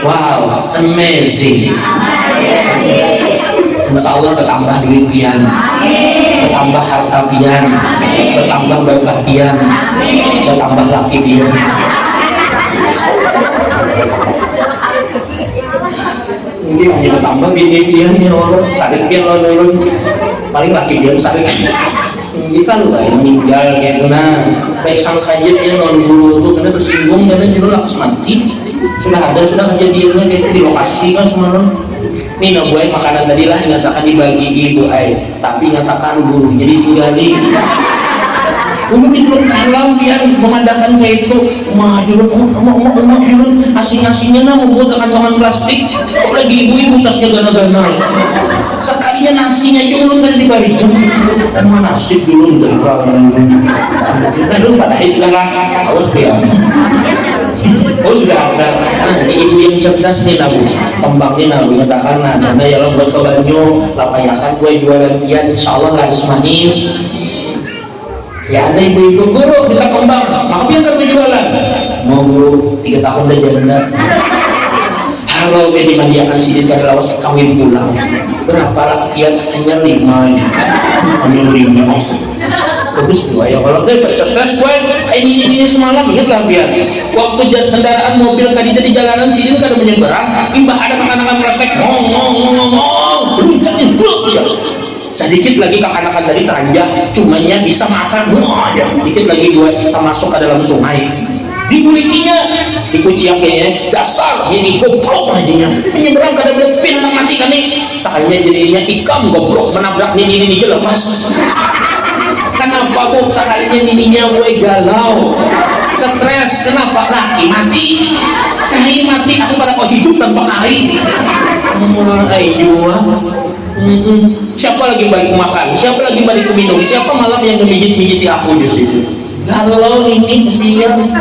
Wow, amazing. Insya Allah bertambah duit pian, bertambah harta pian, bertambah berkah pian, bertambah laki pian. Ini hanya bertambah bini pian ya Allah, sarik pian lo paling laki pian sarik. Ini kan udah yang meninggal kayak itu nah, baik sang kajian yang non guru tuh karena tersinggung karena judul lakus mati sudah kejadiannya kayak itu di lokasi kan semalam. Nih buat makanan tadi lah nyatakan dibagi ibu tapi nyatakan guru jadi tinggali Umi itu dalam biar memadakan kayak itu maju asing-asingnya membuat kantongan plastik lagi ibu-ibu tasnya gana-gana sekalinya nasinya dulu kan dibarikan mana nasib dulu nah dulu pada sudah awas dia sudah ada ibu yang cerdas nih nabu kembangnya nabu nyatakan karena ya lo buat kebanyu lapayakan gue jualan pian insyaallah laris manis. Ya ada ibu-ibu guru kita kembang, maka biar kan berjualan. Mau guru 3 tahun udah janda. Halo dia dimandiakan sini sekali lawas kawin pulang. Berapa rakyat hanya 5 hanya 5. Bagus dua ya kalau dia stres gue ini semalam ingat lah biar waktu kendaraan mobil tadi di jalanan sini kan ada menyeberang, imbah ada makanan plastik ngomong runcatnya blok ya. Sedikit lagi kekanakan tadi teranjak cumanya bisa makan aja dikit lagi gue termasuk ke dalam sungai dibulikinya dikuciakannya dasar ini goblok aja menyeberang ke dalam pin anak mati kan nih sekalinya jadinya ikam goblok menabrak ini lepas kenapa kok sekalinya nininya gue galau stres kenapa laki mati kain mati aku pada kok hidup tanpa kain mulai jua siapa lagi balik makan, siapa lagi balik minum, siapa malam yang ngemijit-mijiti aku di situ. Galau ini kesian.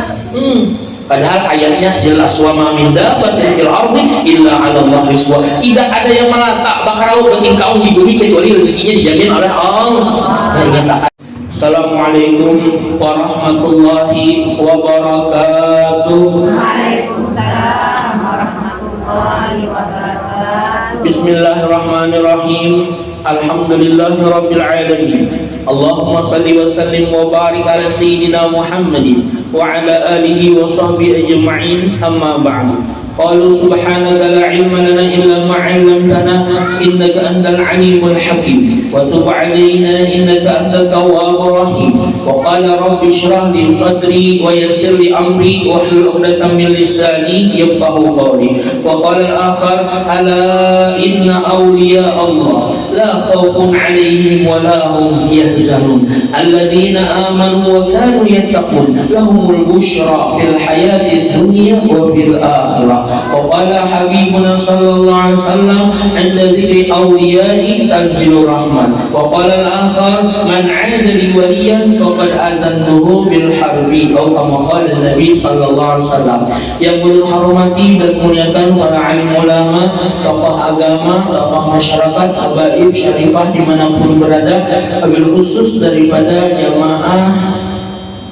Padahal ayatnya jelas wa ma min dabbatin fil ardi illa 'ala Allah rizquha. Tidak ada yang melata bakarau bertingkau di bumi kecuali rezekinya dijamin oleh Allah. Assalamualaikum warahmatullahi wabarakatuh. Waalaikumsalam warahmatullahi wabarakatuh. Bismillahirrahmanirrahim. Alhamdulillahirabbil alamin. Allahumma salli wa sallim wa barik ala sayyidina Muhammadin wa ala alihi wa sahbihi ajma'in. Amma ba'du. Qalu subhanaka la ilma lana illa ma 'allamtana innaka antal alimul hakim wa tub 'alaina innaka antat tawwabur rahim. Wa qala rabbi shrah li sadri wa yassir li amri wa hlul 'uqdatam min lisani yafqahu qawli. Wa qala al-akhar ala inna awliya Allah la khawfun 'alaihim wa la hum yahzanun alladhina amanu wa kanu yattaqun lahumul bushra fil hayatid dunya wa fil akhirah. وقال حبيبنا صلى الله عليه وسلم عند ذكر أوليائه تنزل الرحمة. وقال الآخر من عاد لي وليا فقد آذنته بالحرب أو كما قال النبي صلى الله عليه وسلم. Yang menghormati dan muliakan para alim ulama, tokoh agama, tokoh masyarakat, habaib syarifah dimanapun berada, wabil khusus daripada jamaah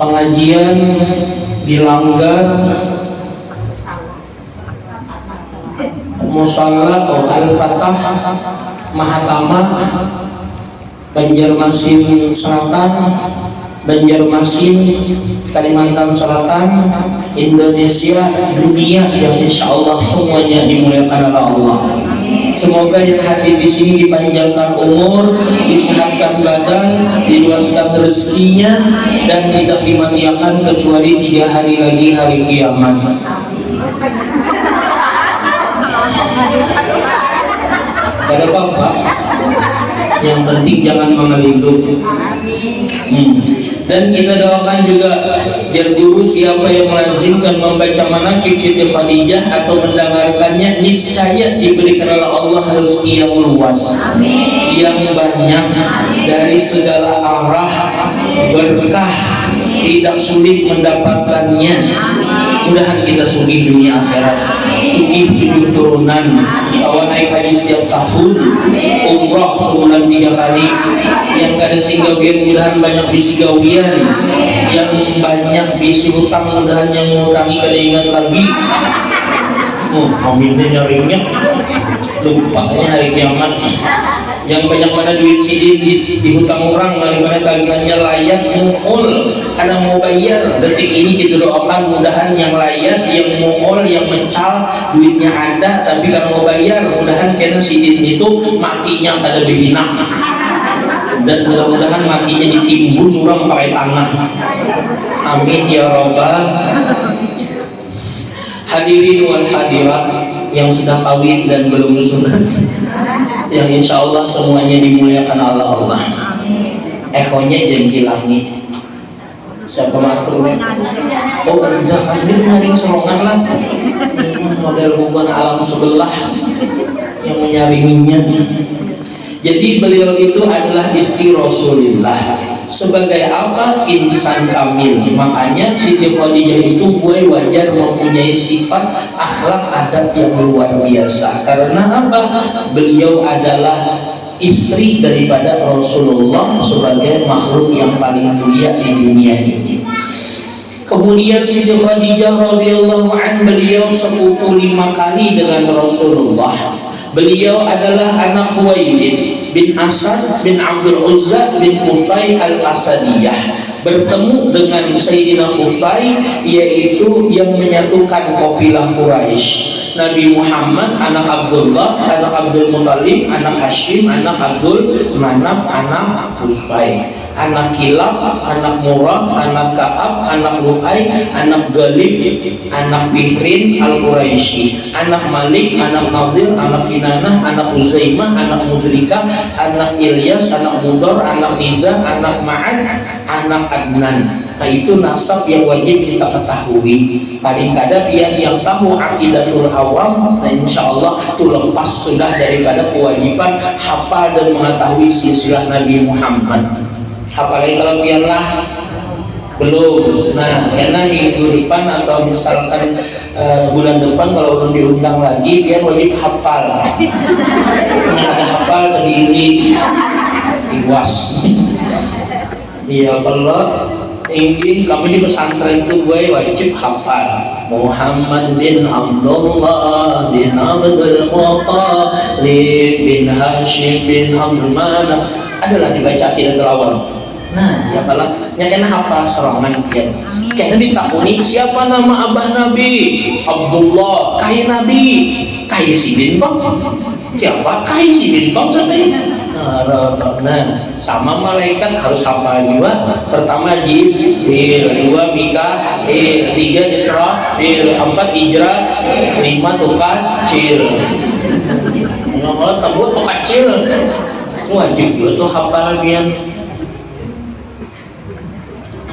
pengajian di Langgar Musalla atau Al-Fatah Mahatama Banjarmasin Selatan, Banjarmasin Kalimantan Selatan, Indonesia, dunia yang insya Allah semuanya dimuliakan oleh Allah. Semoga yang hadir di sini dipanjangkan umur, disehatkan badan, diluaskan rezekinya, dan tidak dimatiakan kecuali 3 hari lagi hari kiamat. Ada apa-apa, yang penting jangan mengeluh. Dan kita doakan juga biar guru siapa yang melazimkan membaca manaqib Siti Khadijah atau mendengarkannya niscaya diberikan oleh Allah rezeki yang luas, yang banyak dari segala arah, berkah, tidak sulit mendapatkannya. Mudahan kita sugih dunia akhirat, sugih hidup turunan, awal naik haji setiap tahun, umroh sebulan 3 kali, yang gak ada singgawian mudahan banyak bisi gawian, yang banyak bisi hutang mudahan yang mengurangi kada ingat lagi, Aminnya nyaringnya lupanya hari kiamat. Yang banyak mana duit sidin di hutang orang, mana tagihannya layak muul karena mau bayar. Detik ini kita doakan mudahan yang layak, yang muul, yang mencal duitnya ada tapi karena mau bayar, mudahan karena sidin itu matinya kada behinak dan mudah-mudahan matinya ditimbun orang pakai tanah. Amin ya robbal. Hadirin wal hadirat yang sudah kawin dan belum sunat, yang insya Allah semuanya dimuliakan Allah. Ehonya jangan hilangi. Siapa matur? Oh udah kan ini menyaring serongan lah. Model hubungan alam sebelah yang menyaringinya. Jadi beliau itu adalah istri Rasulullah. Sebagai apa? Insan kamil. Makanya Siti Khadijah itu gue wajar mempunyai sifat akhlak adab yang luar biasa. Karena apa? Beliau adalah istri daripada Rasulullah sebagai makhluk yang paling mulia di dunia ini. Kemudian Siti Khadijah radhiyallahu an, beliau sepupu 5 kali dengan Rasulullah. Beliau adalah anak Khuwailid bin Asad bin Abdul Uzza bin Qusay al-Asadiyah. Bertemu dengan Sayyidina Qusay, yaitu yang menyatukan kabilah Quraisy. Nabi Muhammad anak Abdullah, anak Abdul Muthalib, anak Hashim, anak Abdul Manaf, anak Qusay. Anak Kilab, anak Murrah, anak Ka'ab, anak Lu'ay, anak Galib, anak Bihrin al-Quraisy, anak Malik, anak Nadir, anak Kinanah, anak Uzaimah, anak Mudrikah, anak Ilyas, anak Mudar, anak Nizah, anak Ma'ad, anak Adnan. Nah itu nasab yang wajib kita ketahui. Paling kada pian yang tahu aqidatul awam, nah insya Allah itu lepas sudah daripada kewajiban hafal dan mengetahui silsilah Nabi Muhammad. Apalagi kalau biarlah belum. Nah karena minggu depan atau misalkan bulan depan kalau belum diundang lagi, biar wajib hafal. Ini ada hafal terdiri luas. Iya kalau ini kami di pesantren itu gue wajib hafal Muhammad bin Abdullah bin Abdul Muttalib bin Hashim bin Abdul Manaf adalah dibaca tidak terawal. Nah, ya kalau yang kena hafal serangan dia. Kena ditakuni siapa nama abah Nabi? Abdullah. Kai Nabi? Kai si bintang. Siapa? Kai si bintang sampai. Nah, sama malaikat harus hafal juga. Pertama Jibril, 2 Mikail, 3 Israfil, 4 Ijra, 5 Tukacil. Nomor tebut Tukacil. Wajib juga tuh hafal biar.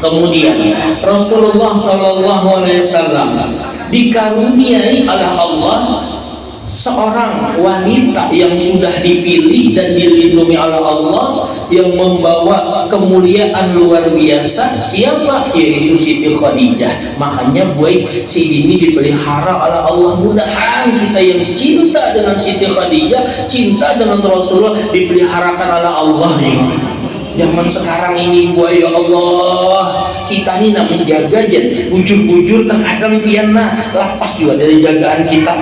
Kemudian Rasulullah SAW dikaruniai oleh Allah seorang wanita yang sudah dipilih dan dilindungi oleh Allah, yang membawa kemuliaan luar biasa. Siapa? Yaitu Siti Khadijah. Makanya boy si ini dipelihara oleh Allah. Mudahan kita yang cinta dengan Siti Khadijah, cinta dengan Rasulullah, dipeliharakan oleh Allah ya. Zaman sekarang ini boy ya Allah, kita ini nak menjaga aja bujur-bujur terkadang piana lepas juga dari jagaan kita.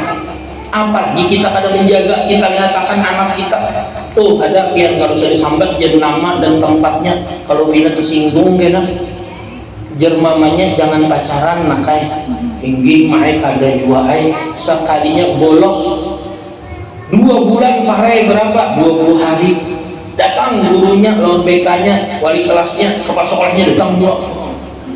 Apalagi kita kadang menjaga, kita lihat akan anak kita tuh ada pian kalau saya disambat jadi nama dan tempatnya, kalau pian tersinggung kena jermamanya jangan pacaran nakai hinggi mae kada juai sekalinya bolos 2 bulan parai berapa 20 hari datang gurunya lawan BK-nya wali kelasnya kepala sekolahnya datang dua.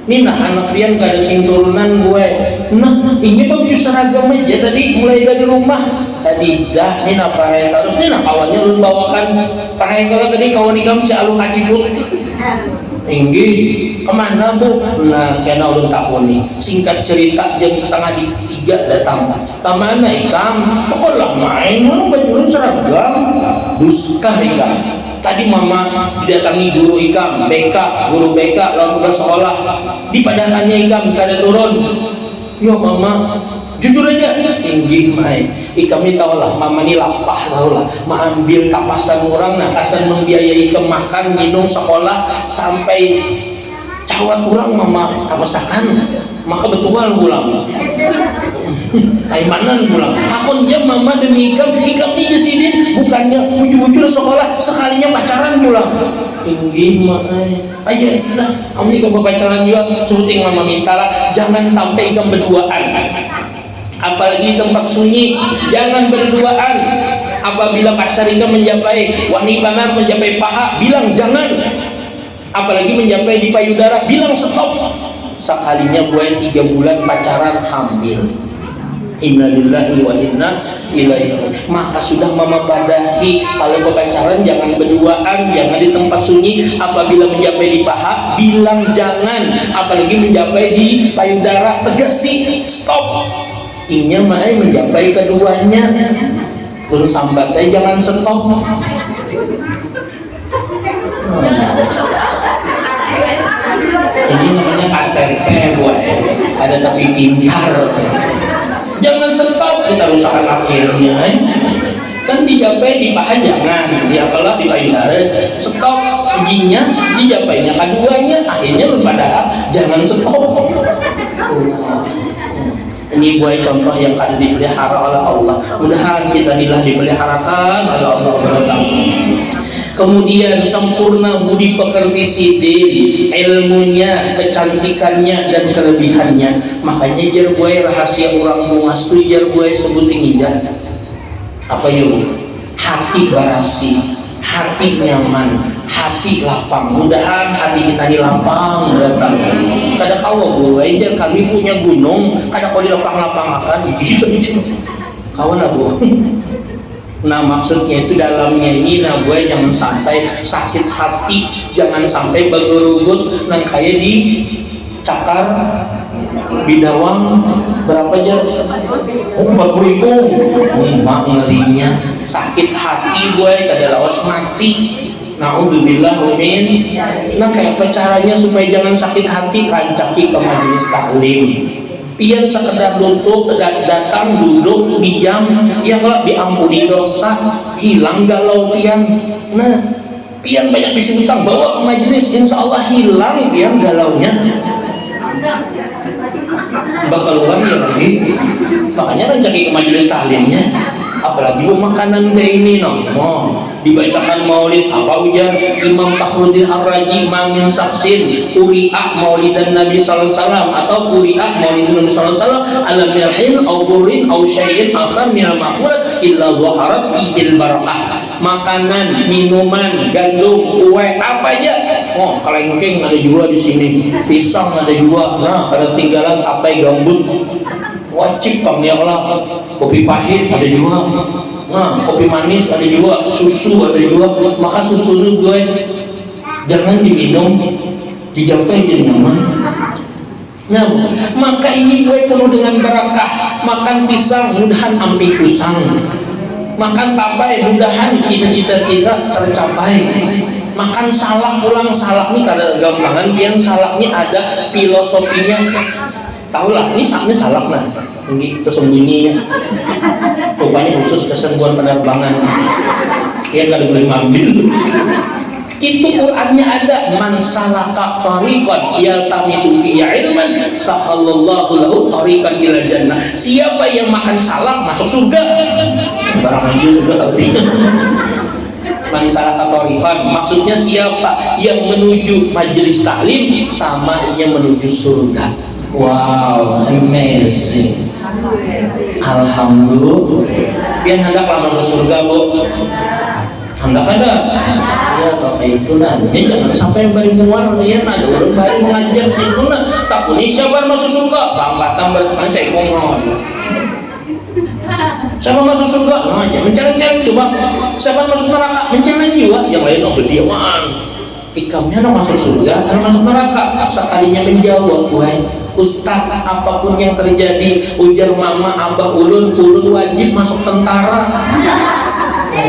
Ini nah anak pian gak ada sing turunan gue. Nah ini baju seragam aja tadi mulai dari rumah. Tadi dah ini apa ya terus ini nah kawannya lu bawakan pakai kalau tadi kawan ikam si alu kaciput. Tinggi kemana bu? Nah karena ulun takut nih. Singkat cerita jam 2:30 datang. Kemana ikam? Sekolah main. Orang baju seragam. Dusta ikam. Tadi mama didatangi guru ikam, BK, guru BK lalu ke sekolah. Di padahannya ikam kada turun. Yo mama, jujur aja, tinggi mai. Ikam ni tahu lah, mama ni lapah tahu lah. Mengambil tapasan orang, nah kasan membiayai ikam makan, minum sekolah sampai cawat orang mama tapasakan, maka betul pulang. Taimanan pulang. Akon dia mama demi ikam di jasidin bukannya bujur-bujur sekolah sekalinya pacaran pulang. Inggih mah. Ayo sudah, kamu ikam pacaran juga syuting mama mintalah jangan sampai ikam berduaan. Apalagi tempat sunyi, jangan berduaan. Apabila pacar ikam mencapai wanita mencapai paha, bilang jangan. Apalagi mencapai di payudara, bilang stop. Sekalinya gue 3 bulan pacaran hamil. Innalillahi wa inna ilaihi raji'un. Maka sudah mama badahi kalau berpacaran jangan berduaan, jangan di tempat sunyi. Apabila mencapai di paha, bilang jangan. Apalagi mencapai di payudara, tegasi stop. Inya mah mencapai keduanya. Belum sambat saya jangan stop. Ini namanya KTP boy. Ada tapi pintar. Jangan stop, kita rusakan akhirnya. Kan dijapai di paha jangan, diapalah di payudara stop, giginya dijapainya keduanya, akhirnya pada jangan stop. Ini buat contoh yang akan dipelihara oleh Allah. Mudah-mudahan kita dipeliharakan oleh Allah Subhanahu. Kemudian sempurna budi pekerti sidin, ilmunya, kecantikannya dan kelebihannya. Makanya jar buai rahasia orang bungas tu jar buai sebutin indah. Apa yuk? Hati barasi, hati nyaman, hati lapang. Mudahan hati kita ini lapang datang. Kada kawa buai jar kami punya gunung, kada kau di lapang-lapang akan. Kawan lah bu. Nah maksudnya itu dalamnya ini nah gue jangan sampai sakit hati, jangan sampai bergerugut nang kayak di cakar bidawang berapa aja 40.000 mak ngerinya sakit hati gue kada lawas mati. Na'udzubillah min. Nah kayak apa caranya supaya jangan sakit hati? Rancaki ke majelis taklim. Pian sekedar datang duduk diam ya kalau diampuni dosa hilang galau pian. Nah pian banyak disebutkan bawa ke majelis insya Allah hilang pian galaunya bakal ya lagi. Makanya ranjaki ke majelis tahlimnya apalagi makanan kayak ini dibacakan maulid apa ujar Imam Fakhruddin Ar-Razi mamin saksin uri'ah maulidan Nabi sallallahu alaihi wasallam atau uri'ah maulidan Nabi sallallahu alaihi wasallam alam mirhin au durin au syai'in akhar minal ma'mulat illa dhaharat bihil barakah. Makanan, minuman, gandum, kue apa aja kelengkeng ada juga di sini, pisang ada juga. Nah kada tinggalan apa gambut wajib kami ya Allah. Kopi pahit ada juga, nah kopi manis ada juga, susu ada juga. Maka susu itu gue jangan diminum, dijapai jadi nyaman. Nah maka ini gue penuh dengan barakah. Makan pisang mudahan ampi pisang, makan tapai mudahan cita-cita kita tercapai. Makan salak pulang, salak nih kada gampangan, yang salaknya ada filosofinya. Tahu lah, ini salak lah, ini tersembunyinya. Rupanya khusus kesembuhan penerbangan. Yang kada boleh ngambil. Itu Qur'annya ada man salaka tariqan yaltamisu fihi ilman sahallallahu lahu tariqan ila jannah. Siapa yang makan salak masuk surga. Barang aja surga artinya. Man salaka tariqan maksudnya siapa yang menuju majelis taklim sama yang menuju surga. Wow, amazing. Alhamdulillah. Pian hendaklah masuk surga, Bu. Hendak ada. Ya, kayak itu nah. Ini jangan sampai bari muar ya, ada orang bari mengajar situ nah. Tak puni siapa masuk surga? Bangkatan bersekali saya ngomong. Siapa masuk surga? Nah, mencari-cari coba. Siapa masuk neraka? Mencari juga. Yang lain berdiaman. Ikamnya masuk surga, karena masuk neraka. Sekalinya menjawab, wah Ustaz, apapun yang terjadi, ujar mama, abah, ulun wajib masuk tentara.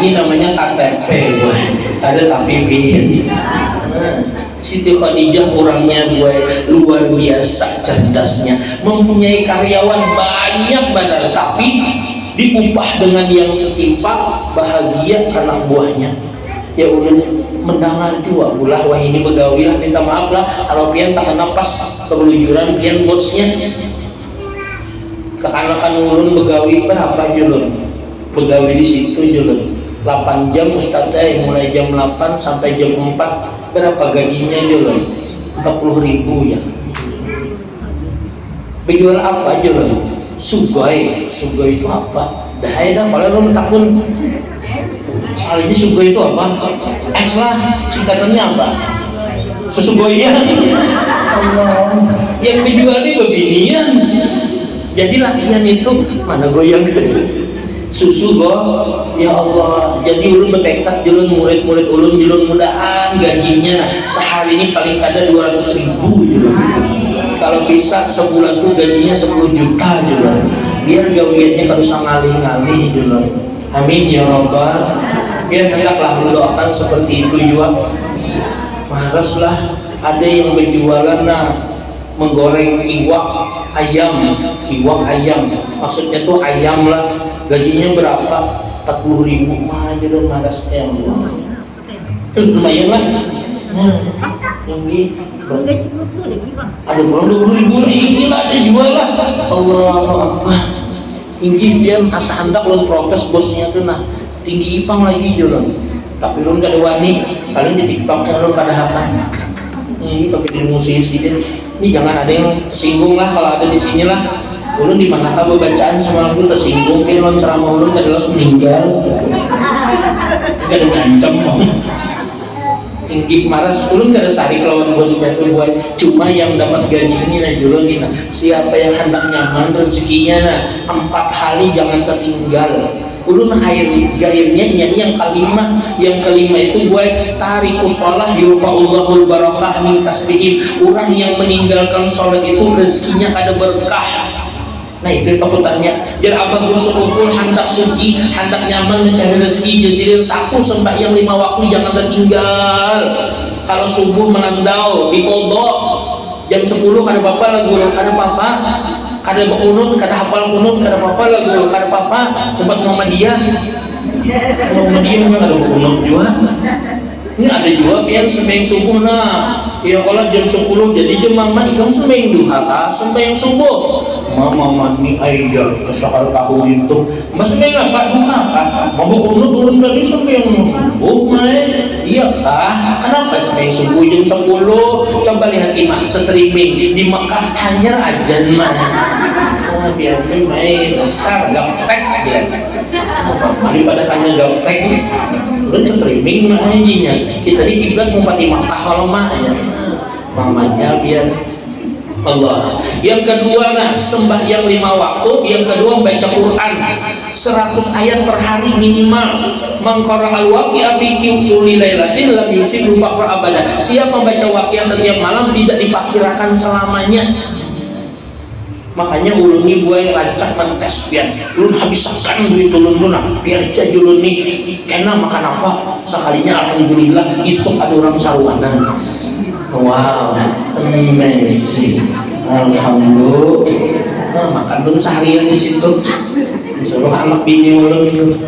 Ini namanya KTP, wah ada tapi pin. Siti Khadijah orangnya luar biasa cerdasnya, mempunyai karyawan banyak benar, tapi diupah dengan yang setimpal, bahagia anak buahnya. Ya ulun mendengar juga ulah wah ini begawilah minta maaf lah kalau pian tak kena pas kebelujuran pian bosnya. kekanakan ulun begawi berapa julun, begawi di situ julun 8 jam Ustaz mulai jam 8 sampai jam 4, berapa gajinya julun? 40.000 ya. Berjual apa julun? Sugoi. Sugoi itu apa? Dah kalau lu takun soal ini sugoi itu apa? Es lah, singkatannya apa? Sesugoinya Allah. Yang dijual ini beginian. Jadi lakian itu mana goyang susu go, ya Allah. Jadi ulun bertekad julun murid-murid ulun julun mudahan gajinya sehari ini paling kada 200.000 julun. Kalau bisa sebulan tuh gajinya 10 juta julun. Biar gawiannya kada usah ngalih-ngalih julun. Amin ya Rabbal. Biar hendaklah mendoakan seperti itu juga. Haruslah ada yang berjualan menggoreng iwak ayam, maksudnya tuh ayam lah, gajinya berapa? 40.000 mah aja dong marasnya yang lumayan lah. Ini ada pulang 20.000 ini lah dia jual lah. Allah Akbar. Tinggi dia asa hendak lon protes bosnya tuh tinggi ipang lagi jualan. Tapi lu gak ada wani, paling di TikTok kan lu pada hakan. Ini pakai di musisi ini jangan ada yang tersinggung lah kalau ada di sini lah. Ulun di manakah bacaan sama lagu tersinggung, kayak lon ceramah ulun gak ada langsung meninggal. Gak ada ngancam. Tinggi maras, ulun gak ada sari kelawan bosnya tuh buat. Cuma yang dapat gaji ini julun ini siapa yang hendak nyaman rezekinya 4 hari jangan tertinggal. Ulun gairnya nyanyi yang kelima itu buat tarikus shalah yurfa'ullahul barakah min kasbihim. Orang yang meninggalkan sholat itu rezekinya kada berkah. Nah itu takutannya. Biar abang guru sepupu hendak suci, hendak nyaman mencari rezeki, jadi satu sembahyang 5 waktu jangan tertinggal. Kalau subuh menandau di kodok jam 10 kada apa-apa lah guru, kada apa-apa. Kada berkunut, kada hafal kunut, kada apa-apa lah guru, kada apa-apa. Tempat Muhammadiyah memang ada berkunut juga. Ini ada juga yang sembahyang subuh ya kalau jam 10 jadi jam mama ikam sembahyang duha sembahyang subuh. Mama mani aja kesahar tahu itu mas sembahyang apa duha mau berkunut turun tadi sembahyang subuh iya kah? Kenapa sembahyang subuh jam 10? Coba lihat imam streaming di Mekah hanya ajan biar ini main besar gaptek dia daripada hanya gaptek udah streaming aja kita di kiblat mau pati Makkah kalau mamanya biar Allah. Yang kedua sembahyang 5 waktu. Yang kedua baca Quran 100 ayat per hari minimal. Mangqara al-waqi'a fi kulli lailatin lam yusib bakra abada. Siapa membaca waqiah setiap malam tidak dipakirakan selamanya. Makanya ulun ni buai rancak mentes biar ulun habiskan duit ulun biar aja ulun ni kena makan apa sekalinya alhamdulillah isuk ada orang saruanan. Wow, amazing. Alhamdulillah. Makan ulun seharian di situ. Suruh anak bini ulun itu.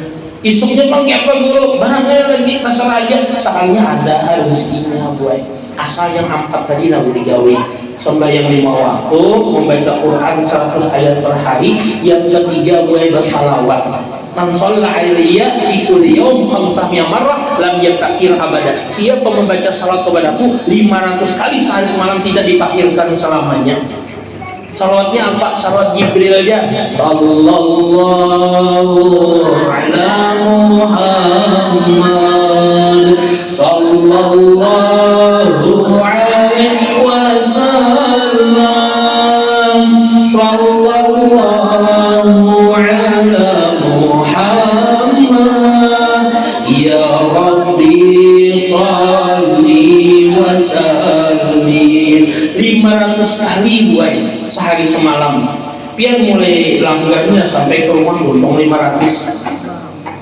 Isuknya pakai apa guru? Barangnya lagi terserah aja. Sekalinya ada rezekinya buai. Asal yang 4 tadi nak digawe. Sembahyang 5 waktu, membaca Quran 100 ayat per hari. Yang ketiga buai bersalawat. Man shalla alayya fi kulli yawm 500 marrah lam yatakir abada. Siapa membaca salat kepadaku 500 kali sehari semalam tidak dipakirkan selamanya. Salawatnya apa? Salawat Jibril aja. Sallallahu ala Muhammad sallallahu alaihi wasallam sallallahu ala Muhammad ya Rabbi salli wa sallim 500 kali buat sehari semalam. Biar mulai langgannya sampai ke rumah untung 500.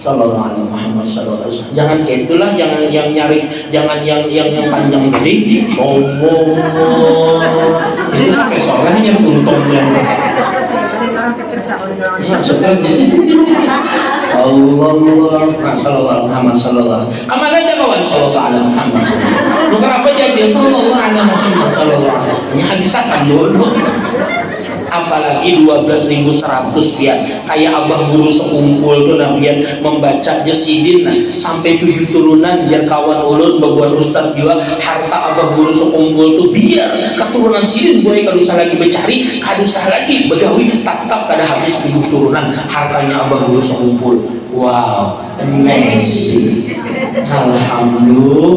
Sallallahu alaihi Muhammad sallallahu alaihi wasallam. Jangan kayak itulah, jangan yang nyari, jangan yang panjang tadi. Itu sampai solehnya untung yang Allah sallallahu Muhammad sallallahu. Kemana aja kawan sallallahu alaihi Muhammad sallallahu. Lu kenapa jadi sallallahu alaihi Muhammad sallallahu. Ini hadisakan dulu. apalagi 12.100 pian. Kayak abah guru sekumpul tuh nabian membaca jesidin sampai 7 turunan biar kawan ulun babuan ustaz juga harta abah guru sekumpul tuh biar keturunan sidin boy kada usah lagi bercari, kada usah lagi begawi, tetap kada habis 7 turunan hartanya abah guru sekumpul. Wow, amazing. Alhamdulillah.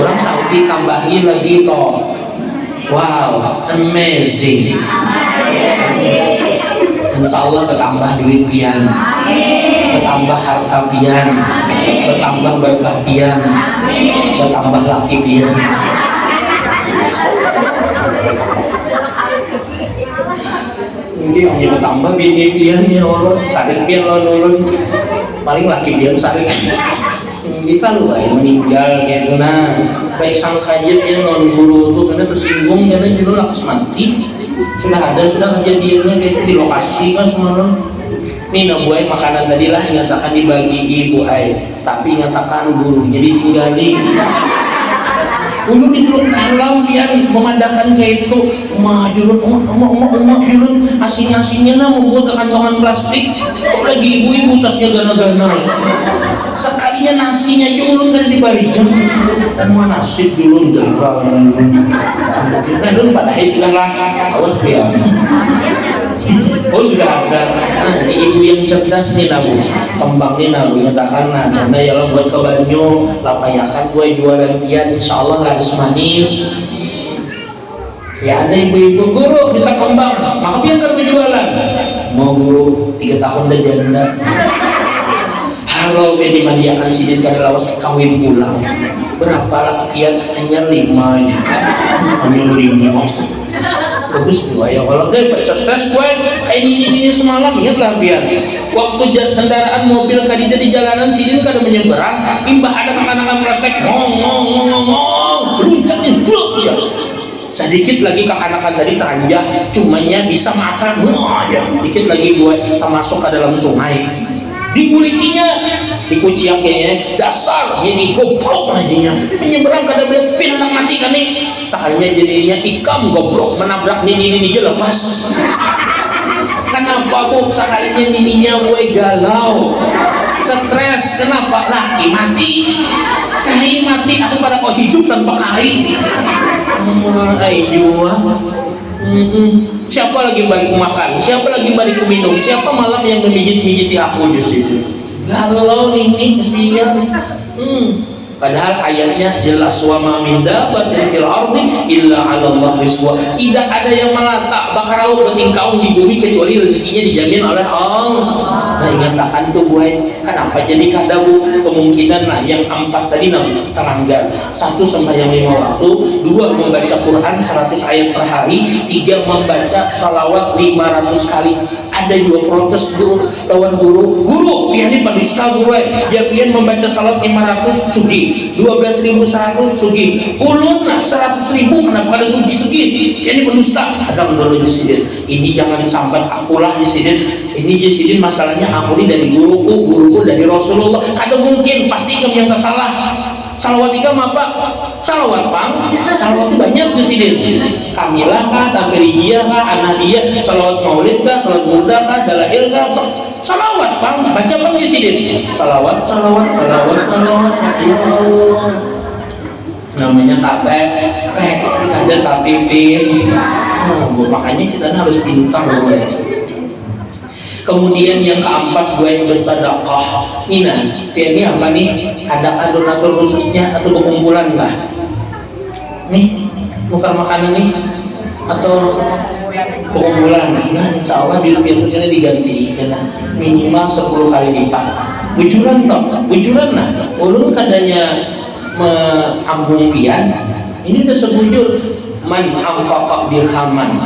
Orang Saudi tambahin lagi toh. Wow, amazing. Insya Allah bertambah duit pian, bertambah harta pian, bertambah berkah pian, bertambah laki pian. Ini hanya bertambah bini pian ya Allah, sarit pian lawan paling laki pian sarit. Kita lu yang meninggal gitu nah baik sang kajian yang non guru tuh karena tersinggung karena dulu lakas mati sudah kejadiannya gitu di lokasi kan semalam nih buai makanan tadi lah nyatakan dibagi ibu ay tapi nyatakan guru jadi tinggali dulu di turun dalam biar memadakan kayak itu emak julun asing-asingnya nah membuat kantongan plastik kok lagi ibu-ibu tasnya gana-gana sekalinya nasinya julun kan dibarikan emak nasi julun darah nah dulu pada hari sudah lah awas dia oh sudah ada nah ibu yang cerdas nih nabu kembangnya nabu nyatakan nah karena ya lo buat ke banyu lapayakan gue jualan pian insyaallah laris manis ya ada ibu-ibu guru minta kembang maka pian kan berjualan mau guru 3 tahun dah janda halo bedi mandiakan sidin kada lawas kawin pulang berapa laki pian hanya 5 hanya 5 bagus juga ya kalau deh stres gue kayak ini semalam ingat lah biar waktu kendaraan mobil kadida di jalanan sini kada menyeberang imbah ada makanan plastik ngomong beruncak nih ya sedikit lagi kekanakan tadi teranjah cumanya bisa makan ya dikit lagi gue termasuk ke dalam sungai dibulikinya dikuciakinya dasar ini goblok najinya menyeberang kada boleh pin anak mati kan nih sekalinya jadinya ikam goblok menabrak nini aja lepas kenapa bu sekalinya nininya gue galau stres kenapa laki mati kain mati aku pada kau hidup tanpa kain ayo siapa lagi bariku makan siapa lagi bariku minum siapa malam yang memijit-mijiti aku di situ galau ini kesian padahal ayatnya jelas wa ma min dabbatin fil ardi illa 'ala Allah rizquha tidak ada yang melata bakar bertingkau di bumi kecuali rezekinya dijamin oleh Allah nah ingatakan tuh gue kenapa jadi kada bu kemungkinan nah yang 4 tadi teranggar 1 sembahyang 5 waktu 2 membaca Quran 100 ayat per hari 3 membaca salawat 500 kali ada juga protes guru lawan guru pian padista gue dia pian membaca salat 500 sugi 12.100 sugi ulun lah 100.000 kenapa ada sugi ini pendusta ada menurut jesidin ini jangan sampai akulah jesidin ini jesidin masalahnya aku ini dari guruku dari Rasulullah kada mungkin pasti kamu yang tersalah salawat ikam apa? Salawat pang salawat itu banyak jesidin kamilah kah, tamperijiyah kah, anadiyah salawat maulid kah, salawat murda kah, dalail kah salawat pang baca pang jesidin salawat ya Allah namanya tatepek kada tapipin makanya kita harus pintar gue kemudian yang keempat gue bersedekah ini apa nih adakah donatur khususnya atau berkumpulan lah nih tukar makanan nih atau berkumpulan nah insya Allah di rupiah itu diganti karena minimal 10 kali lipat bujuran nah ulun kadanya menambung pian ini udah sebujur man anfaqa dirhaman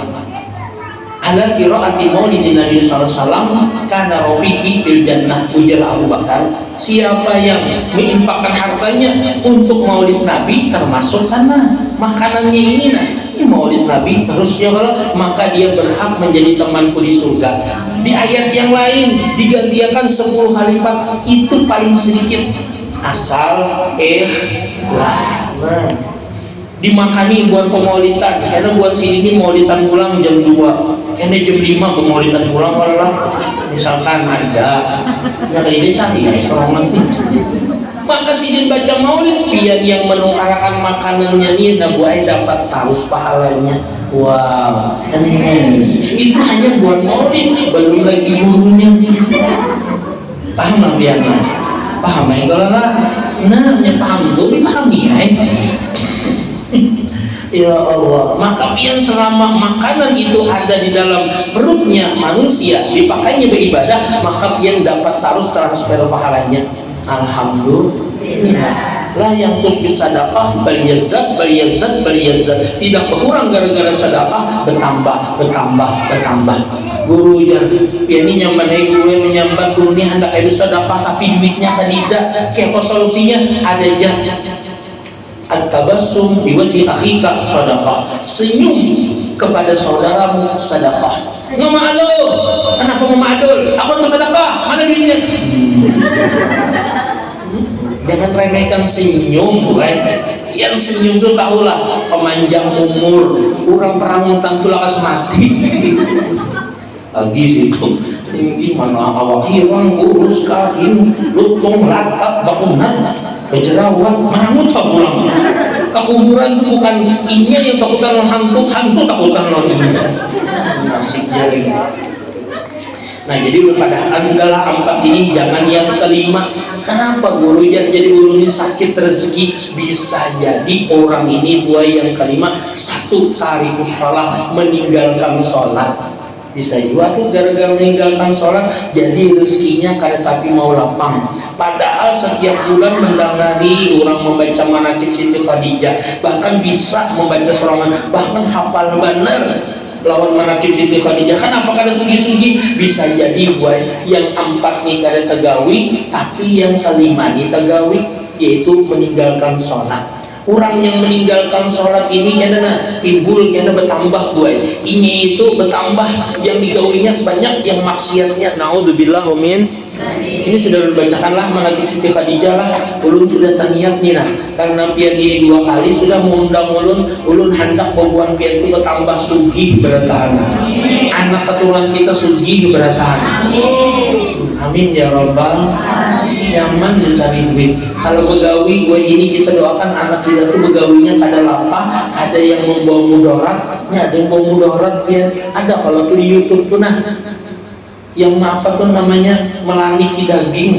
ala qiraati maulidin Nabi sallallahu alaihi wasallam kana rafiqi bil jannah ujar Abu Bakar siapa yang menginfakkan hartanya untuk maulid Nabi termasuk karena makanannya ini maulid Nabi terus ya kalau maka dia berhak menjadi temanku di surga di ayat yang lain digantikan 10 kali lipat itu paling sedikit asal ikhlas dimakani buat pemaulitan karena buat sini maulitan pulang jam 2 karena jam 5 pemaulitan pulang malah misalkan ada ya kayak ini cari ya selama maka sidin baca maulid biar yang menukarakan makanannya ini nabuai dapat tarus pahalanya. Wow, amazing. Itu hanya buat maulid, belum lagi gurunya. Paham lah biarnya? Paham ya? Kalau lah, nah, paham itu dipahami ya. Ya Allah, maka pian selama makanan itu ada di dalam perutnya manusia dipakainya beribadah, maka pian dapat terus transfer pahalanya. Alhamdulillah. La yang kus sedekah bal yazdad tidak berkurang gara-gara sedekah, bertambah. Guru jar pian ini nyaman guru menyambat guru ini hendak ada sedekah tapi duitnya kan tidak. Kayak apa solusinya? Ada aja at-tabassum bi wajhi akhika shadaqah. Senyum kepada saudaramu sedekah. Nggak ma'adul. Kenapa mau ma'adul? Aku mau sedekah. Mana duitnya? Jangan remehkan senyum, bukan? Yang senyum itu tahulah pemanjang umur. Orang perangutan tuh lakas mati. Lagi situ. Tinggi mana awak hirang urus kain lutung latak bangunan berjerawat mana muncul pulang kekuburan itu bukan inya yang takutan hantu takutan non ini nasib jadi. Nah jadi padahal segala empat ini jangan yang kelima. Kenapa guru jadi guru ini sakit rezeki? Bisa jadi orang ini buat yang kelima satu tarikus sholat meninggalkan sholat. Bisa juga tuh gara-gara meninggalkan sholat jadi rezekinya kayak tapi mau lapang. Padahal setiap bulan mendangani orang membaca manaqib Siti Khadijah, bahkan bisa membaca serangan, bahkan hafal benar lawan manaqib Siti Khadijah. Kan apakah ada sugi-sugi? Bisa jadi buat yang empat nih kada tegawi, tapi yang kelima nih tegawi, yaitu meninggalkan sholat. Orang yang meninggalkan sholat ini karena timbul karena bertambah gue ini itu bertambah yang digawinya banyak yang maksiatnya. Naudzubillah min. Ini sudah dibacakanlah manaqib Siti Khadijah lah. Ulun sudah taniat nih nah karena pian ini 2 kali sudah mengundang ulun hendak hubungan pian itu bertambah sugih bertahan. Anak keturunan kita sugih bertahan. Amin ya rabbal. Nyaman mencari duit. Kalau begawi gue ini kita doakan anak kita tuh begawinya kada lapah, kada yang membawa mudarat. Ada yang bawa mudarat dia ada kalau tuh di YouTube tuh nah yang apa tuh namanya melaniki daging.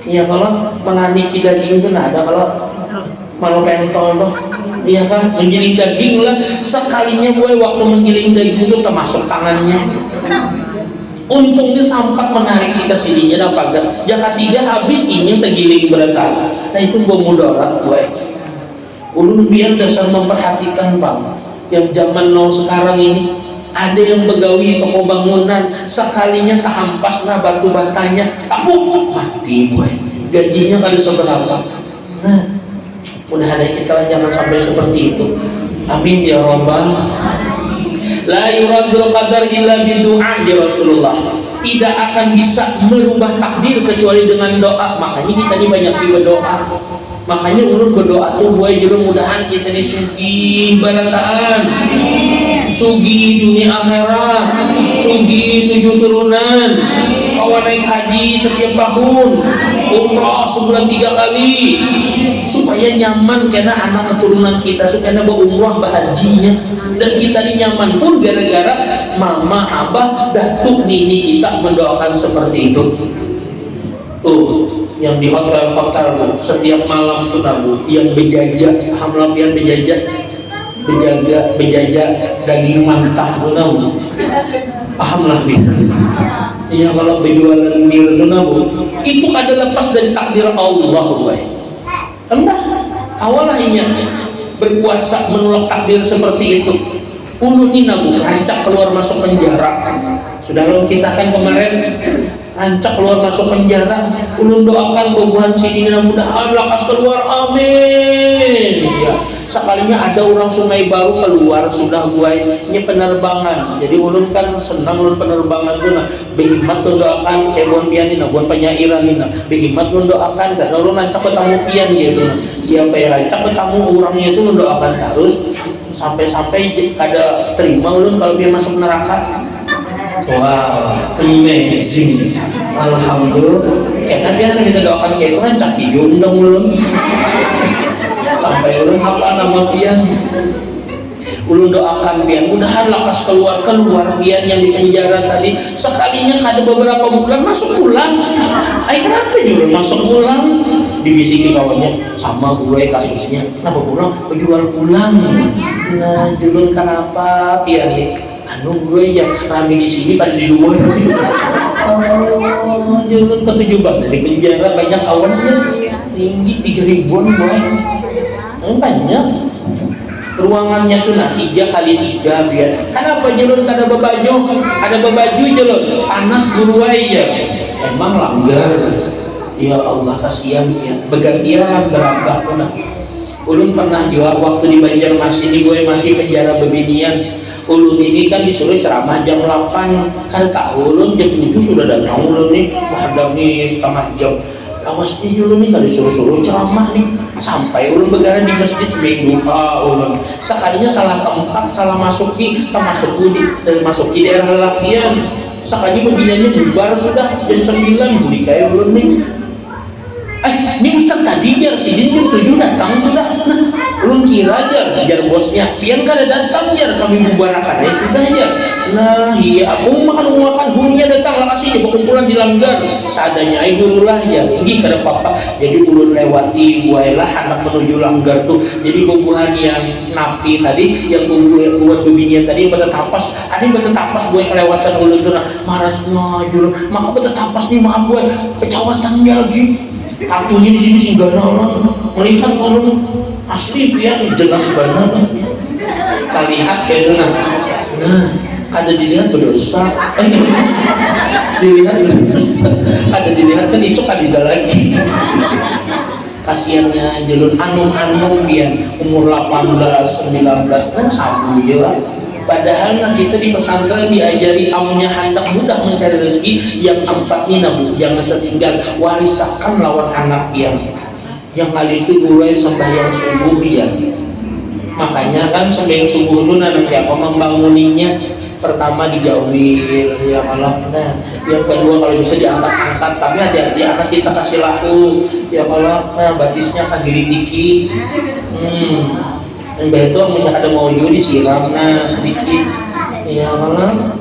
Ya kalau melaniki daging itu nah ada kalau malu pentol tuh iya kan menggiling daging lah sekalinya gue waktu menggiling daging itu termasuk tangannya. Untungnya sampat menarik kita sininya dapat gak? Jaka tidak habis ini tergiling berantar. Nah itu bawa mudarat gue. Ulun biar dasar memperhatikan bang. Yang zaman now sekarang ini ada yang begawi toko bangunan sekalinya tak hampas nah batu batanya tapuk mati gue. Gajinya kada seberapa. Nah mudah-mudahan kita jangan sampai seperti itu. Amin ya rabbal. La yuradul qadar illa bidu'a ya Rasulullah. Tidak akan bisa merubah takdir kecuali dengan doa. Makanya kita ini banyak berdoa. Makanya ulun berdoa tuh buat mudah-mudahan kita ini sugih barataan, sugih dunia akhirat, sugih 7 turunan, kawan naik haji setiap tahun, umrah sebulan 3 kali, supaya nyaman karena anak keturunan kita tuh karena berumrah bahajinya. Dan kita ini nyaman pun gara-gara mama, abah, datuk, nini kita mendoakan seperti itu. Tuh, yang di hotel-hotel bu, setiap malam tuh nabu, yang berjajah, hamlapian berjajah daging mantah tuh nabu. Paham lah bi. Iya kalau berjualan bir tuh nabu, itu kada lepas dari takdir Allah bu. Entah, awalah ini berpuasa menolak takdir seperti itu. Ulun ini nabu rancak keluar masuk penjara. Sudah lo kisahkan kemarin, rancak keluar masuk penjara. Ulun doakan bubuhan sini mudah-mudahan lekas keluar, amin. Ya, sekalinya ada orang Sungai Baru keluar sudah gue ini penerbangan. Jadi ulun kan senang ulun penerbangan tuh nah behimat tuh doakan kebon pian ini buat penyairan ini behimat ulun doakan karena ulun rancak bertamu pian gitu nah. Siapa yang rancak bertamu orangnya itu ulun doakan terus sampai kada terima ulun kalau dia masuk neraka. Wow, amazing. Alhamdulillah. Karena dia kita doakan kayak itu rancak diundang ulun. Sampai ulun apa nama pian. Ulun doakan pian mudahan lakas keluar pian yang di penjara tadi sekalinya kada beberapa bulan masuk pulang. Kenapa juga masuk pulang? Dibisiki kawannya sama gue kasusnya. Kenapa pulang? Penjual pulang. Nah, julun kenapa pian nih? Gue ya rame di sini pada di luar. Oh, julun ketujuh banget di penjara banyak kawannya tinggi 3.000-an boy. Banyak. Ruangannya tuh nah 3x3 biar. Kenapa julun kada babaju? Ada babaju julun panas buruai ya. Emang langgar. Ya Allah kasihan ya. Begantian berapa pun. Ulun pernah juga waktu di Banjarmasin ini gue masih penjara bebinian. Ulun ini kan disuruh ceramah jam 8 kan tahu ulun jam 7 sudah datang ulun nih menghadap nih setengah jam. Awas nih ulun nih kan disuruh ceramah nih sampai ulun begaran di masjid seminggu ulun sekalinya salah tempat salah masuki masuki daerah latihan sekalinya pembinanya bubar sudah jam 9 budi kayak ulun nih. Ini Ustaz tadi jar sini jam 7 datang sudah. Nah, ulun kira jar bosnya pian kada datang jar kami bubarkan ya sudah jar. Nah iya aku makan gurunya datang lah kasih kumpulan di langgar seadanya dulu lah ya ini kada apa-apa. Jadi ulun lewati buailah anak menuju langgar tuh jadi bubuhan yang napi tadi yang buat bebinian tadi yang tapas ada yang tapas buat kelewatan ulun tuh nah maras ngajur maka tapas nih maaf buat pecawatannya lagi tatunya di sini singgana orang melihat ulun asli dia jelas banget kalihat kayak nah kada dilihat berdosa dilihat berdosa kada dilihat kan isuk kada lagi kasiannya jelun anum dia umur 18 19 kan sabu ya lah. Padahal nah kita di pesantren diajari amunya hendak mudah mencari rezeki yang empat ini nabu jangan tertinggal warisakan lawan anak yang kali itu mulai sembahyang subuh ya makanya kan sembahyang subuh itu nanti apa membanguninnya pertama digawil ya Allah nah yang kedua kalau bisa diangkat-angkat tapi hati-hati anak kita kasih lahu ya Allah nah batisnya kagiri tiki Mbak itu punya ada mau juga disiram nah sedikit ya Allah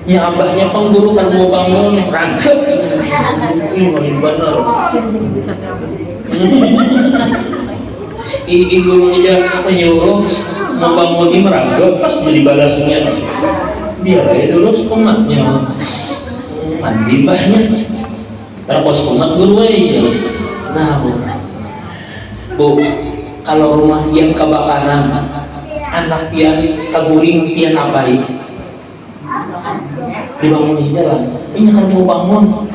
ya abahnya pengguru kan mau bangun ragam ini paling benar gurunya menyuruh mau bangun ini meragam pas jadi balasnya biar aja dulu semangatnya mandi mbahnya karena pas semangat guru aja nah bu kalau rumah pian kebakaran anak pian kaguring pian apai dibangunin jalan ini kan mau bangun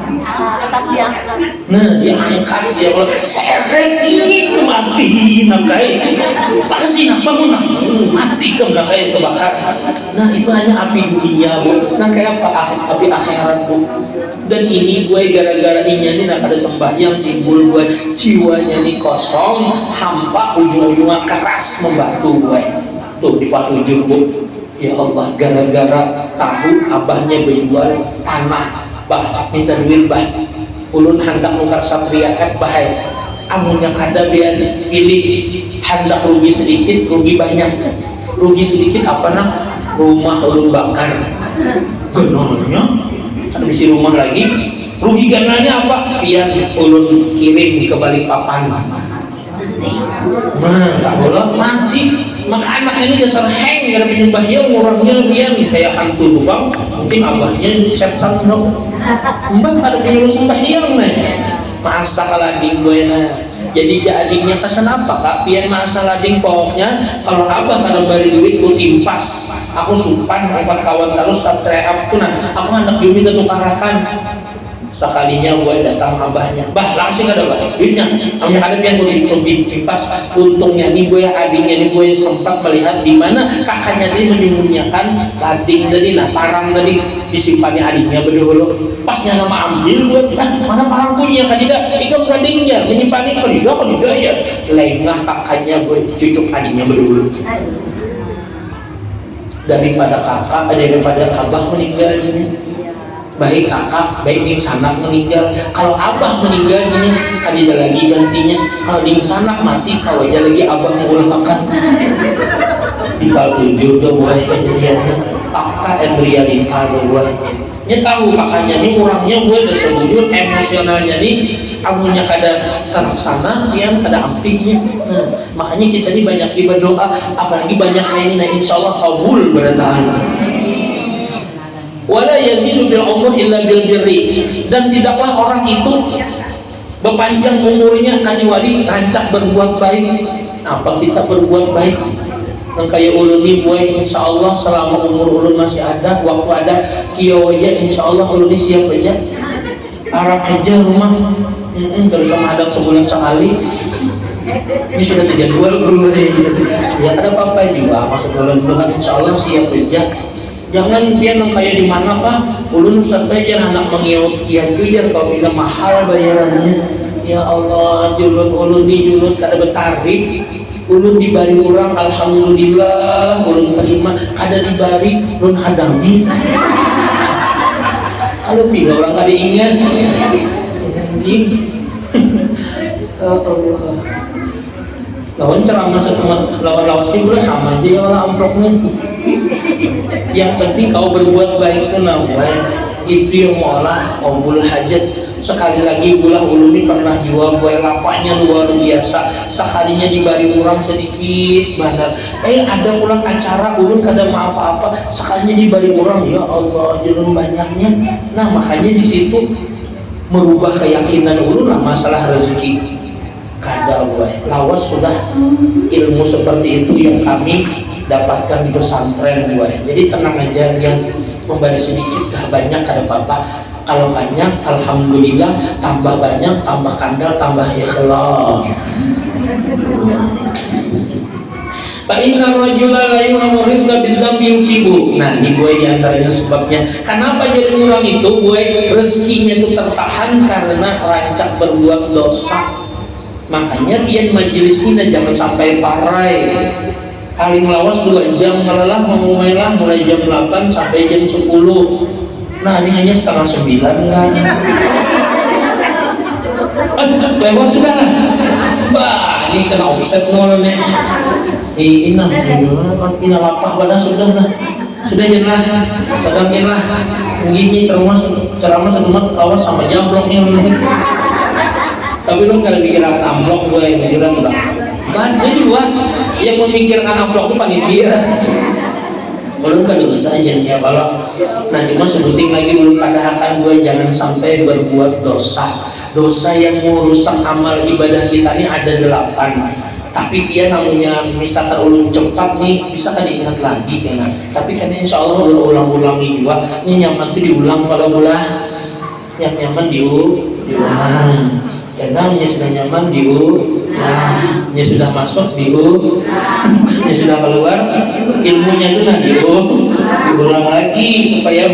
nah diangkat ya Allah seret itu mati nakai kasih nak bangun mati ke belakang kebakar nah itu hanya api dunia bu nah kayak apa api akhirat bu dan ini gue gara-gara ini nak ada sembahyang timbul gue jiwanya ini kosong hampa ujung-ujungnya keras membantu gue tuh di 47 bu ya Allah gara-gara tahu abahnya berjual tanah bah minta duit bah ulun hendak nukar satria bahaya amunnya kada dia pilih hendak rugi sedikit rugi banyak rugi sedikit apa nak rumah ulun bakar genonnya habis rumah lagi rugi gananya apa pian ulun kirim ke Balikpapan tak boleh mati maka anaknya ini dasar heng gara penyembah ya orangnya pian kayak hantu lubang mungkin abahnya setan dong mbak ada penyuruh sembahyang nih masa kalading gue nah jadi dia adiknya kesan apa kak pian masa lading pokoknya kalau abah kalau bari duit ku timpas aku supan empat kawan terus subscribe aku nah aku hendak diminta tukarakan Sekalinya gue datang abahnya, bah langsung ada bah duitnya, namanya ada yang gue pimpas. Untungnya nih gue adiknya nih gue sempat melihat di mana kakaknya dia menyembunyikan lading tadi, nah parang tadi disimpannya adiknya berdua. Pasnya nama ambil gue, kan mana parang punya kan tidak, ikut gadingnya menyimpannya kan tidak ya, lengah kakaknya gue cucuk adiknya berdua. Daripada abah meninggal ini, baik kakak, baik di sanak meninggal. Kalau abah meninggal gini, kan tidak lagi gantinya. Kalau di sanak mati, kalau aja lagi abah mengulang makan. Tinggal tunjuk tuh buah kejadiannya. Fakta and realita tuh buah. Dia tahu makanya nih orangnya gue udah sebujur emosionalnya nih, amunya kada terlaksana, yang kada ampingnya. Makanya kita nih banyak berdoa, apalagi banyak kayak ini, nah insya Allah kabul bertahan. Wala yazidu bil umur illa bil birri, dan tidaklah orang itu berpanjang umurnya kecuali rancak berbuat baik. Apa kita berbuat baik? Yang kayak ulun nih boy, insya Allah selama umur ulun masih ada, waktu ada kiau aja, insya Allah ulun ini siap aja arah aja rumah, terus sama hadang sebulan sekali. Ini sudah terjadwal dulu nih, ya ada apa-apa juga maksud ulun itu kan, insya Allah siap aja. Jangan dia nang kayak di mana kah? Ulun saja anak mengiut kian tujar kau bila mahal bayarannya. Ya Allah, ulun di julun kada bertarif. Ulun dibari orang, alhamdulillah, ulun terima. Kada dibari, ulun hadami. Kalau bila orang kada ingat, Allah. Lawan ceramah setelah lawan lawas ini boleh sama aja ya orang amplopnya. Yang penting kau berbuat baik kenapa? Itu yang mengolah kabul hajat. Sekali lagi ulah uluni pernah jual buah lapaknya luar biasa. Sekalinya dibari orang sedikit benar. Ada ulang acara ulun kada mau apa-apa. Sekalinya dibari orang, ya Allah jelun banyaknya. Nah makanya di situ merubah keyakinan ulun lah masalah rezeki. Kada lawas sudah ilmu seperti itu yang kami dapatkan di pesantren gue. Jadi tenang aja, yang memberi sedikit dah banyak kada apa-apa. Kalau banyak alhamdulillah, tambah banyak, tambah kandal, tambah ikhlas. Fa inna rajula la yu'minu rizqa bil dzambi yusibu. Nah, ini gue diantaranya sebabnya. Kenapa jadi orang itu gue rezekinya itu tertahan karena rancak berbuat dosa. Makanya dia majelis ini jangan sampai parai. Paling lawas 2 jam ngelelah memulailah mulai jam 8 sampai jam 10. Nah ini hanya setengah 9 kan. Lewat sudah lah. Bah ini kena offset semua nih. Ina lapah pada sudah lah. Sudah jelah, sedangin lah. Begini ceramah sedumat lawas sama jamblok nih. Tapi lu nggak mikirkan amplop gue yang mikiran udah. Kan dia juga yang memikirkan amplop itu panitia. Belum kan usah aja ya kalau. Nah cuma sebutin lagi belum katakan gue jangan sampai berbuat dosa. Dosa yang merusak amal ibadah kita ini ada 8. Tapi dia namanya misalkan ulun cepat nih bisa kan diingat lagi kan. Tapi kan insya Allah berulang-ulang nih juga. Ini nyaman tuh diulang kalau boleh. Yang nyaman diulang. Karena sudah nyaman diulang, sudah masuk diulang, sudah keluar ilmunya itu diulang lagi supaya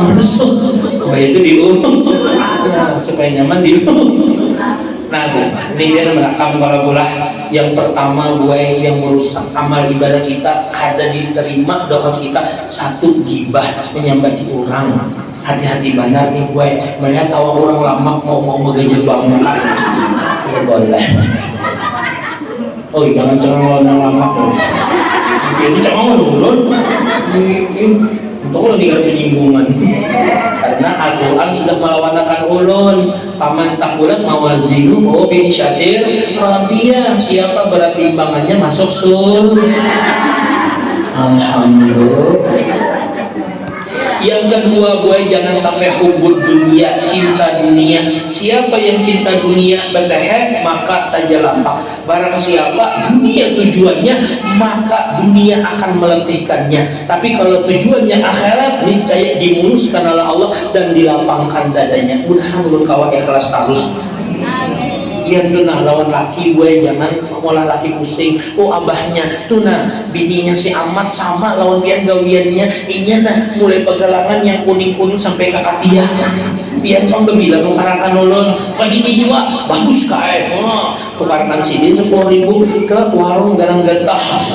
masuk, supaya itu diulang, supaya nyaman diulang. Nah, ini dia merekam kalau bola yang pertama gue yang merusak amal ibadah kita, kada diterima doa kita. 1 gibah, menyambati orang. Hati-hati benar nih gue melihat awal orang lama mau megajah bangka. Tidak boleh. Oh jangan orang lama. Ini cuma dulu. Untung lo tinggal penyinggungan. Karena Al-Quran sudah melawankan ulun. Paman takulat mawazinu bi syatir radiyah. Siapa berat timbangannya masuk surga. Alhamdulillah. Yang kedua, gue jangan sampai hubud dunia, cinta dunia. Siapa yang cinta dunia bertehe maka tajalapak. Barang siapa dunia tujuannya, maka dunia akan meletihkannya. Tapi kalau tujuannya akhirat, niscaya dimuluskan oleh Allah dan dilapangkan dadanya. Mudah-mudahan kawan ikhlas terus. Iya tuh nah lawan laki gue jangan malah laki pusing. Oh abahnya tuh nah bininya si Amat sama lawan pian gawiannya inya nah mulai pegalangan yang kuning-kuning sampai kakak dia pian pang bebilang nungkarakan ulun lagi ini juga bagus kae tukarkan sidin 10.000 ke warung galang getah.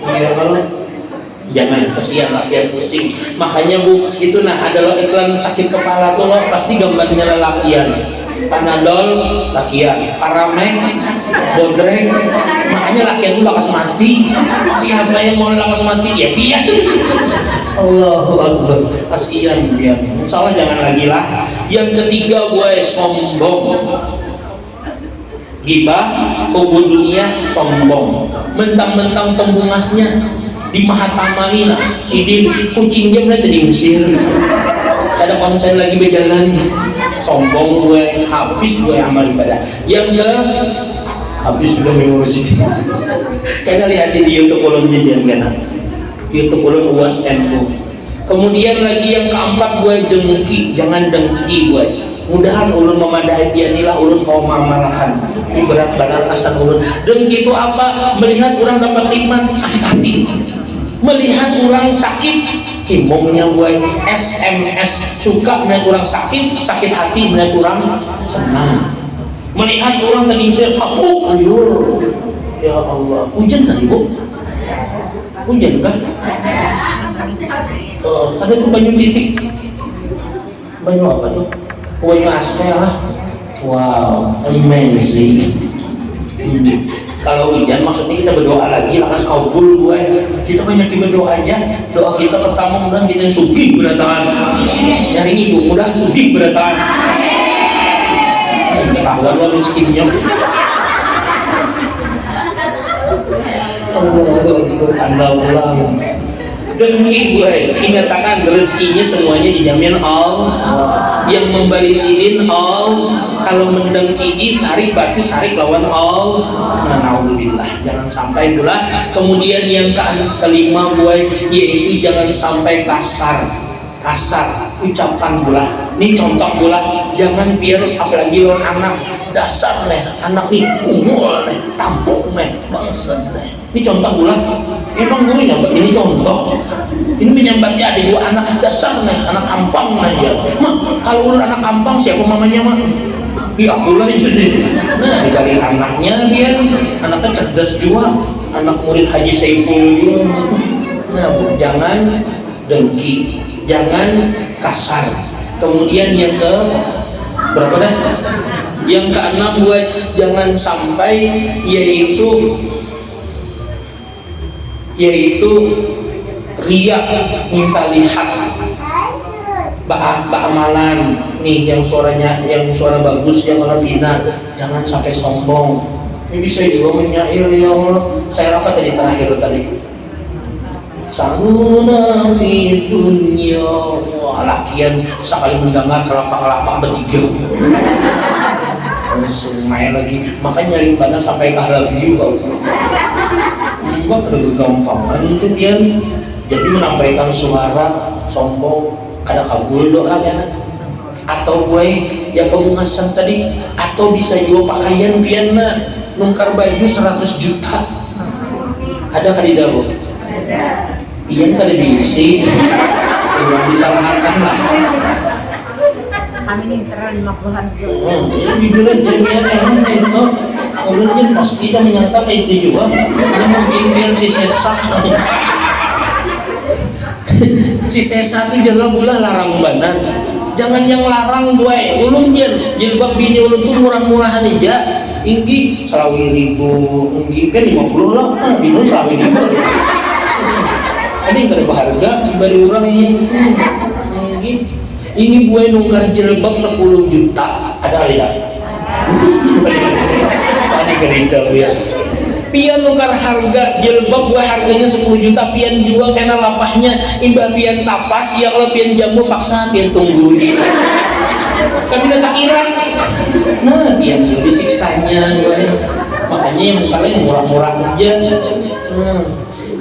Iya kalau jangan kasihan laki pusing. Makanya Bu itu nah adalah iklan sakit kepala tuh loh pasti gambarnya lelakian. Panadol lakian, Paramek, Bodrek, makanya lakian itu lakas mati. Siapa yang mau lakas mati ya dia. Allahu Akbar, kasihan dia. Insyaallah jangan lagi lah. Yang ketiga gue sombong, gibah, hubud dunia, sombong. Mentang-mentang pembungasnya di Mahatamanina, sidin kucingnya mulai tadi usir. Ada konsen lagi berjalan. Sombong gue, habis gue amal ibadah. Yang ke habis belum mengurus itu. Karena lihat di YouTube ulun jadian kan. YouTube ulun UAS NU. Kemudian lagi yang keempat gue dengki, jangan dengki gue. Mudahan ulun memadahi pianilah ulun kaum marmarahan. Ini berat banar kasan ulun. Dengki itu apa? Melihat orang dapat nikmat sakit hati. Melihat orang sakit himungnya gue SMS suka melihat orang sakit hati melihat orang senang melihat orang tadi misal kapuk ayur ya Allah hujan tadi Bu hujan kan ada tuh banyu titik banyu apa tuh banyu AC lah wow amazing kalau hujan maksudnya kita berdoa lagi lakas kabul gue kita banyakin berdoa aja doa kita pertama mudah kita sugih berdatangan nyari ibu mudah sugih berdatangan ketahuan lo miskinnya Allah dan ibu ingatkan rezekinya semuanya dijamin Allah yang memberi sidin Allah kalau mendengki sarik berarti sarik lawan Allah. Nah naudzubillah jangan sampai pula. Kemudian yang kelima gue yaitu jangan sampai kasar ucapan pula. Ini contoh pula jangan biar apalagi lawan anak dasar nih anak nih umur nih tampuk nih bangsat nih. Ini contoh pula. Emang gue nyambat ini contoh. Ini menyambati ada dua anak dasar nih anak kampung nih ya. Mah kalau lu anak kampung siapa mamanya mah? Ya aku lah jadi. Nah dari anaknya dia anaknya cerdas juga. Anak murid Haji Saiful juga. Nah Bu, jangan dengki, jangan kasar. Kemudian yang ke berapa dah? Yang keenam gue jangan sampai yaitu riak minta lihat amalan nih yang suara bagus yang orang bina jangan sampai sombong. Ini bisa juga menyair ya Allah. Saya apa tadi terakhir tadi Saruna fi dunya lakian sekali mendengar kelapa-kelapa bertiga sungai lagi makanya nyari badan sampai ke Halabiu kau enggak terlalu gampangan itu dia jadi menampilkan suara sombong ada kabul doa kan atau gue yang kebungasan tadi atau bisa juga pakaian piana nungkar baju 100 juta ada kali dahulu pian kada diisi yang disalahkan lah Amin terang 50-an di bulan jadinya emang itu ulunnya pasti saya menyangka kayak itu juga ini mungkin biar si sesak si sesak itu jangan pula larang banan jangan yang larang gue ulun jilbab bini ulun tuh murah-murahan aja inggi 1.000 inggi kan 50 lah bini 1.000 ini gak ada berharga dari orang inggi ini gue nungkar jilbab 10 juta ada kali tak? Tadi cerita ya pian nukar harga jilbab gue harganya 10 juta pian jual karena lapahnya imbah pian tapas ya kalau pian jamu paksa pian tunggu kami tak kira nah pian jual disiksanya gue makanya yang kalian murah-murah aja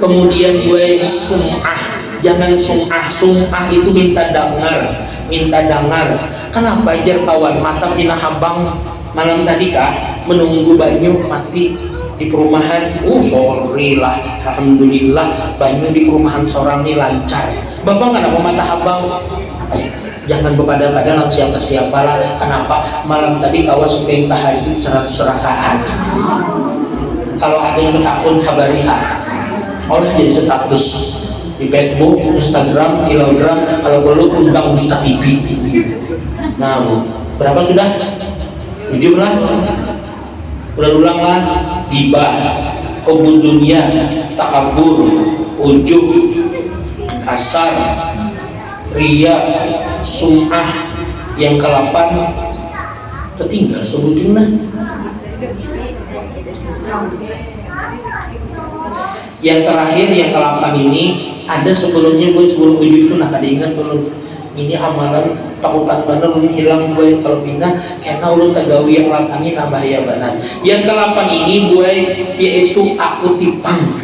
kemudian gue sum'ah jangan sum'ah itu minta dengar kenapa jar kawan mata pinah habang malam tadi kah menunggu banyu mati di perumahan sorry lah alhamdulillah banyu di perumahan seorang ini lancar bapak kenapa mata habang jangan kepada-pada siapa-siapa lah kenapa malam tadi kawas supaya tahajud 100 rakaat kalau ada yang takut habariha oleh jadi status di Facebook, Instagram, kilogram kalau perlu undang Ustaz TV nah berapa sudah? 7 lah ulang lah gibah, hubud dunia, takabur, ujub, kasar, ria, sum'ah yang ke-8 ketinggal sebutin lah yang terakhir yang ke-8 ini ada sebelumnya buat sebelum ujub itu nah kada ingat belum ini amalan takutan bener ulun hilang gue kalau pindah karena ulun tagawi yang 8 ini nah bahaya benar yang ke-8 ini gue yaitu aku tipang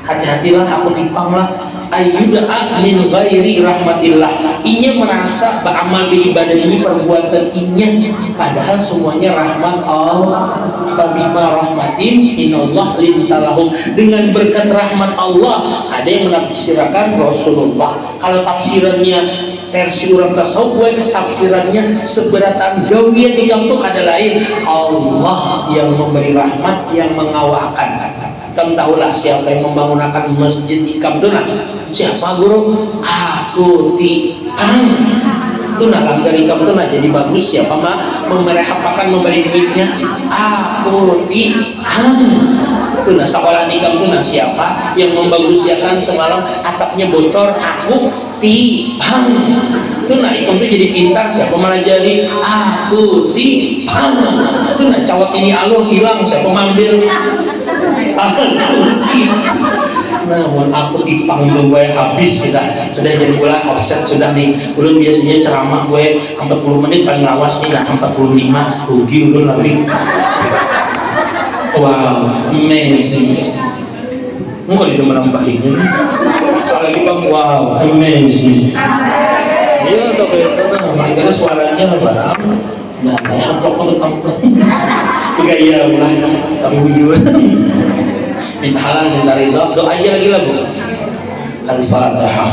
hati-hatilah aku tipang lah ayyuda'a min ghairi rahmatillah inya merasa beramal beribadah ini perbuatan inya padahal semuanya rahmat Allah fabima rahmatin minallah lintalahum dengan berkat rahmat Allah ada yang menafsirkan Rasulullah kalau tafsirannya versi orang tasawuf tafsirannya seberatan gawian ikam tuh kada lain Allah yang memberi rahmat yang mengawakan kamu tahulah siapa yang membangunkan masjid ikam tuh nah siapa guru aku tipang itu nah langgar ikam tuh nah jadi bagus siapa mah memerhapakan memberi duitnya aku tipang itu nah sekolah ikam tuh nah siapa yang membagusiakan semalam atapnya bocor aku tipang itu nah ikam tuh jadi pintar siapa malah jadi aku tipang itu nah cawat ini alur hilang siapa mambil namun aku tipang tuh gue habis sudah jadi pula offset sudah nih belum biasanya ceramah gue 40 menit paling lawas nih nah 45 rugi ulun lebih wow amazing enggak dia menambahin soalnya lagi bang wow amazing iya atau kayak makanya suaranya lebaran nah kayak amplop kamu gaya ulah tapi wujud minta halal minta ridho doa aja lagi lah bu Al-Fatihah.